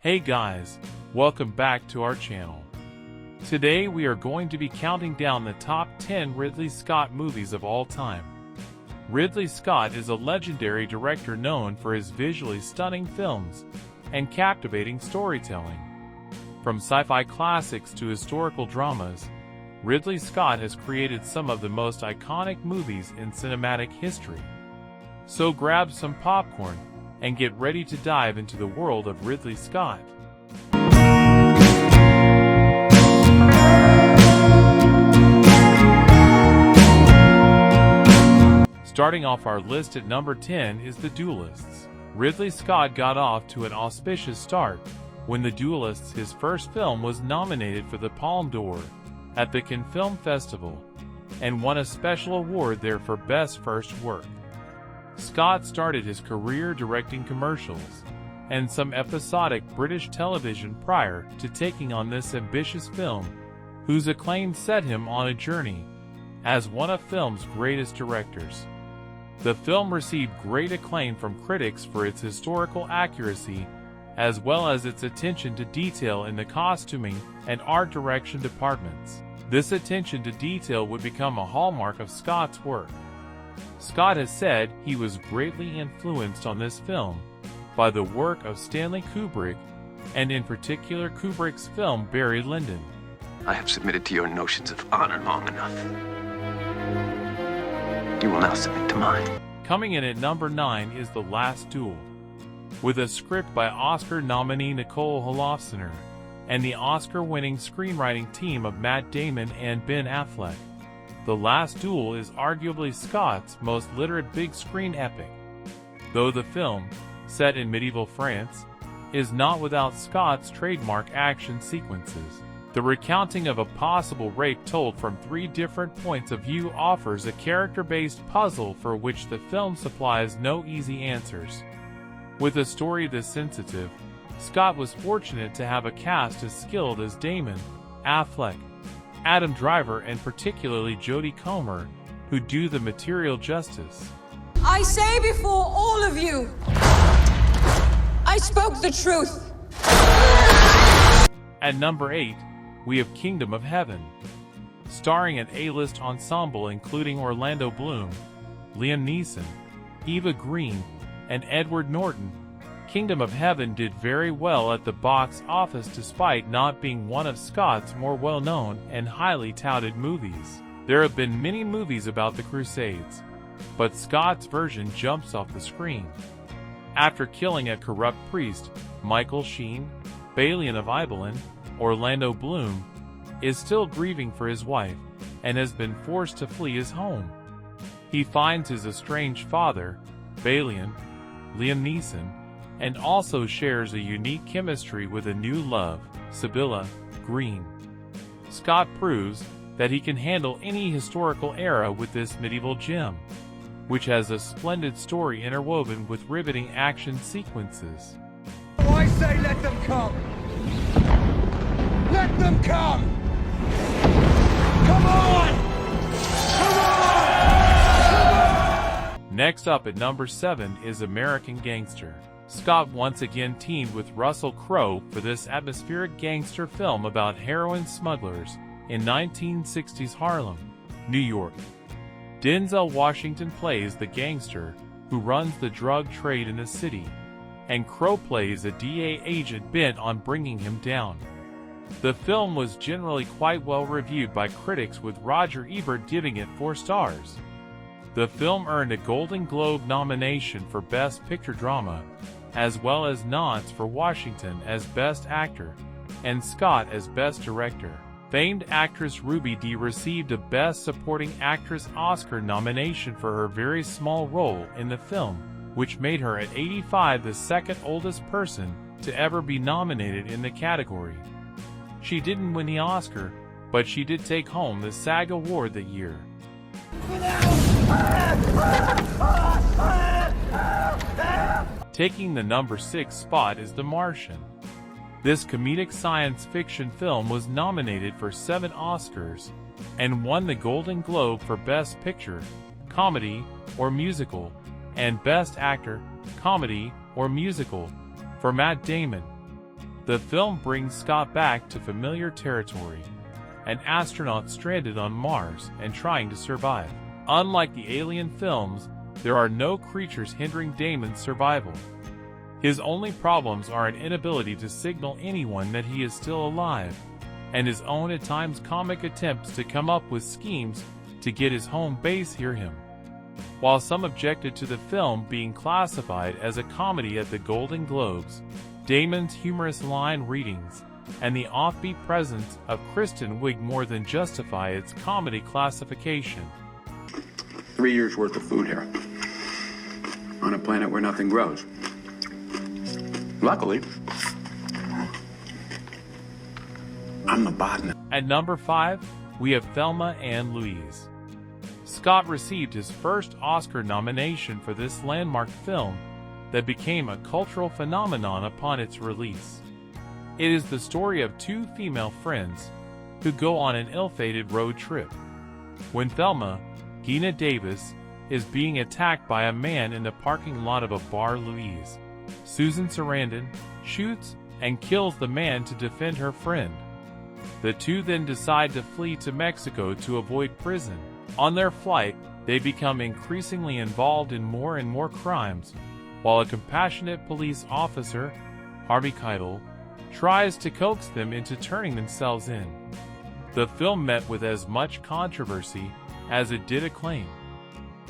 Hey guys, welcome back to our channel. Today we are going to be counting down the top 10 Ridley Scott movies of all time. Ridley Scott is a legendary director known for his visually stunning films and captivating storytelling. From sci-fi classics to historical dramas, Ridley Scott has created some of the most iconic movies in cinematic history. So grab some popcorn and get ready to dive into the world of Ridley Scott. Starting off our list at number 10 is The Duelists. Ridley Scott got off to an auspicious start when The Duelists, his first film, was nominated for the Palme d'Or at the Cannes Film Festival and won a special award there for Best First Work. Scott started his career directing commercials and some episodic British television prior to taking on this ambitious film, whose acclaim set him on a journey as one of film's greatest directors. The film received great acclaim from critics for its historical accuracy, as well as its attention to detail in the costuming and art direction departments. This attention to detail would become a hallmark of Scott's work. Scott has said he was greatly influenced on this film by the work of Stanley Kubrick, and in particular Kubrick's film Barry Lyndon. I have submitted to your notions of honor long enough. You will now submit to mine. Coming in at number 9 is The Last Duel. With a script by Oscar nominee Nicole Holofcener and the Oscar-winning screenwriting team of Matt Damon and Ben Affleck, The Last Duel is arguably Scott's most literate big-screen epic. Though the film, set in medieval France, is not without Scott's trademark action sequences. The recounting of a possible rape told from 3 different points of view offers a character-based puzzle for which the film supplies no easy answers. With a story this sensitive, Scott was fortunate to have a cast as skilled as Damon, Affleck, Adam Driver, and particularly Jodie Comer, who do the material justice. I say before all of you, I spoke the truth. At number 8, we have Kingdom of Heaven. Starring an A-list ensemble including Orlando Bloom, Liam Neeson, Eva Green, and Edward Norton, Kingdom of Heaven did very well at the box office despite not being one of Scott's more well-known and highly touted movies. There have been many movies about the Crusades, but Scott's version jumps off the screen. After killing a corrupt priest, Michael Sheen, Balian of Ibelin, Orlando Bloom, is still grieving for his wife and has been forced to flee his home. He finds his estranged father, Balian, Liam Neeson, and also shares a unique chemistry with a new love, Sibylla Green. Scott proves that he can handle any historical era with this medieval gem, which has a splendid story interwoven with riveting action sequences. I say let them come! Let them come! Come on! Come on! Next up at number 7 is American Gangster. Scott once again teamed with Russell Crowe for this atmospheric gangster film about heroin smugglers in 1960s Harlem, New York. Denzel Washington plays the gangster who runs the drug trade in the city, and Crowe plays a DA agent bent on bringing him down. The film was generally quite well reviewed by critics, with Roger Ebert giving it 4 stars. The film earned a Golden Globe nomination for Best Picture Drama, as well as nods for Washington as Best Actor and Scott as Best Director. Famed actress Ruby Dee received a Best Supporting Actress Oscar nomination for her very small role in the film, which made her at 85 the second oldest person to ever be nominated in the category. She didn't win the Oscar, but she did take home the SAG award that year. Taking the number 6 spot is The Martian. This comedic science fiction film was nominated for 7 Oscars and won the Golden Globe for Best Picture, Comedy, or Musical, and Best Actor, Comedy, or Musical, for Matt Damon. The film brings Scott back to familiar territory, an astronaut stranded on Mars and trying to survive. Unlike the Alien films, there are no creatures hindering Damon's survival. His only problems are an inability to signal anyone that he is still alive, and his own at times comic attempts to come up with schemes to get his home base hear him. While some objected to the film being classified as a comedy at the Golden Globes, Damon's humorous line readings and the offbeat presence of Kristen Wiig more than justify its comedy classification. 3 years worth of food here, on a planet where nothing grows. Luckily, I'm the botanist. At number 5, we have Thelma and Louise. Scott received his first Oscar nomination for this landmark film that became a cultural phenomenon upon its release. It is the story of two female friends who go on an ill-fated road trip. When Thelma, Geena Davis, is being attacked by a man in the parking lot of a bar, Louise, Susan Sarandon, shoots and kills the man to defend her friend. The two then decide to flee to Mexico to avoid prison. On their flight, they become increasingly involved in more and more crimes, while a compassionate police officer, Harvey Keitel, tries to coax them into turning themselves in. The film met with as much controversy as it did acclaim.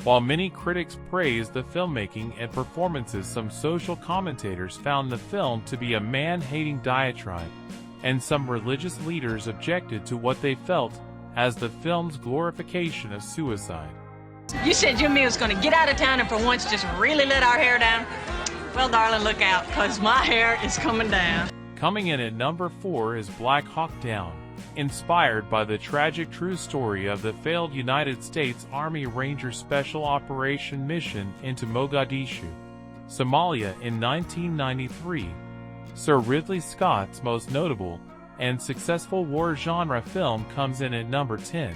While many critics praised the filmmaking and performances, some social commentators found the film to be a man-hating diatribe, and some religious leaders objected to what they felt as the film's glorification of suicide. You said Jimmy was going to get out of town and for once just really let our hair down? Well, darling, look out, because my hair is coming down. Coming in at number 4 is Blackhawk Down, inspired by the tragic true story of the failed United States Army Ranger Special Operation mission into Mogadishu, Somalia in 1993. Sir Ridley Scott's most notable and successful war genre film comes in at number 10.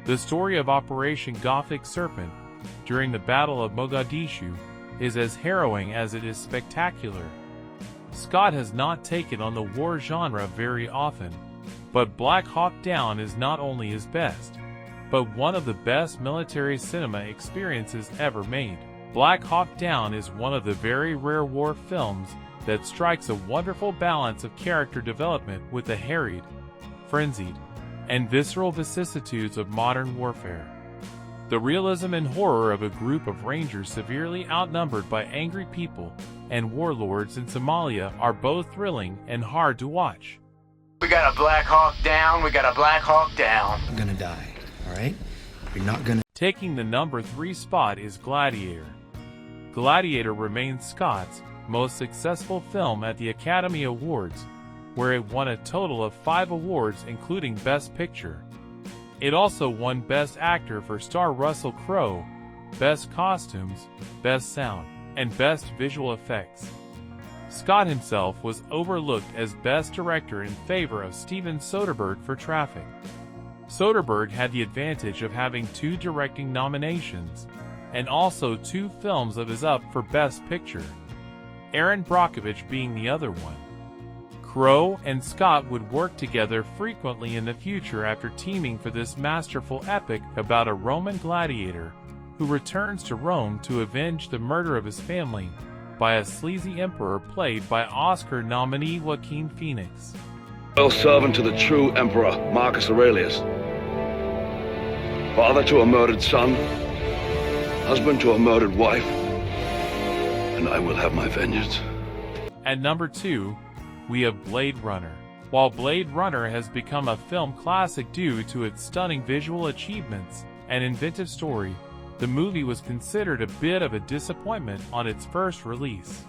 The story of Operation Gothic Serpent during the Battle of Mogadishu is as harrowing as it is spectacular. Scott has not taken on the war genre very often, but Blackhawk Down is not only his best, but one of the best military cinema experiences ever made. Blackhawk Down is one of the very rare war films that strikes a wonderful balance of character development with the harried, frenzied, and visceral vicissitudes of modern warfare. The realism and horror of a group of rangers severely outnumbered by angry people and warlords in Somalia are both thrilling and hard to watch. We got a Blackhawk Down, we got a Blackhawk Down. I'm gonna die, alright? You're not gonna... Taking the number 3 spot is Gladiator. Gladiator remains Scott's most successful film at the Academy Awards, where it won a total of 5 awards including Best Picture. It also won Best Actor for star Russell Crowe, Best Costumes, Best Sound, and Best Visual Effects. Scott himself was overlooked as Best Director in favor of Steven Soderbergh for Traffic. Soderbergh had the advantage of having 2 directing nominations, and also 2 films of his up for Best Picture, Aaron Brockovich being the other one. Crowe and Scott would work together frequently in the future after teaming for this masterful epic about a Roman gladiator who returns to Rome to avenge the murder of his family by a sleazy emperor played by Oscar nominee Joaquin Phoenix. Loyal servant to the true emperor, Marcus Aurelius. Father to a murdered son, husband to a murdered wife, and I will have my vengeance. At number 2, we have Blade Runner. While Blade Runner has become a film classic due to its stunning visual achievements and inventive story, the movie was considered a bit of a disappointment on its first release.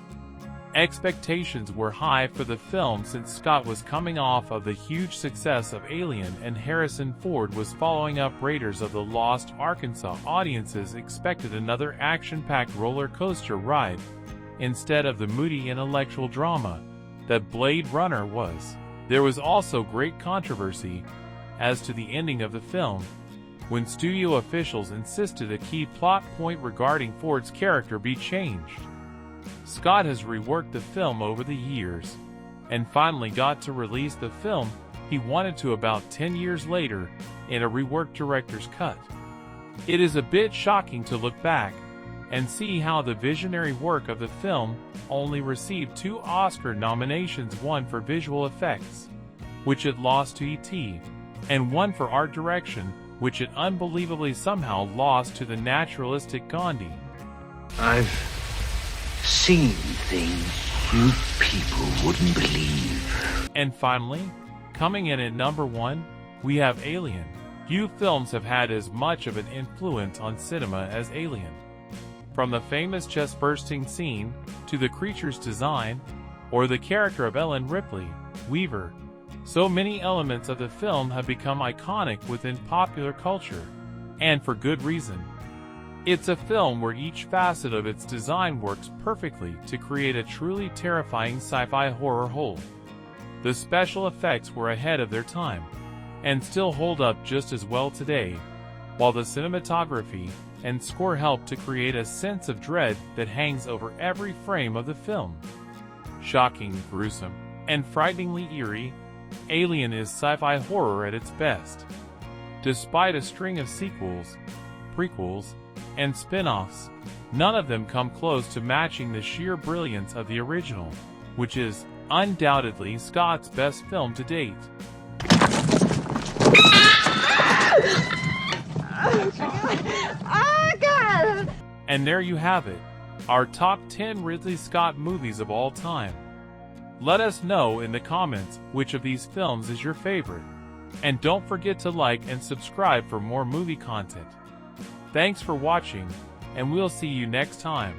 Expectations were high for the film since Scott was coming off of the huge success of Alien and Harrison Ford was following up Raiders of the Lost Arkansas. Audiences expected another action-packed roller coaster ride instead of the moody intellectual drama that Blade Runner was. There was also great controversy as to the ending of the film, when studio officials insisted a key plot point regarding Ford's character be changed. Scott has reworked the film over the years, and finally got to release the film he wanted to about 10 years later in a reworked director's cut. It is a bit shocking to look back and see how the visionary work of the film only received 2 Oscar nominations, one for visual effects, which it lost to E.T., and one for art direction, which it unbelievably somehow lost to the naturalistic Gandhi. I've seen things you people wouldn't believe. And finally, coming in at number 1, we have Alien. Few films have had as much of an influence on cinema as Alien. From the famous chest-bursting scene, to the creature's design, or the character of Ellen Ripley, Weaver, so many elements of the film have become iconic within popular culture, and for good reason. It's a film where each facet of its design works perfectly to create a truly terrifying sci-fi horror whole. The special effects were ahead of their time, and still hold up just as well today, while the cinematography and score help to create a sense of dread that hangs over every frame of the film. Shocking, gruesome, and frighteningly eerie, Alien is sci-fi horror at its best. Despite a string of sequels, prequels, and spin-offs, none of them come close to matching the sheer brilliance of the original, which is undoubtedly Scott's best film to date. Oh, God! And there you have it, our top 10 Ridley Scott movies of all time. Let us know in the comments which of these films is your favorite. And don't forget to like and subscribe for more movie content. Thanks for watching, and we'll see you next time.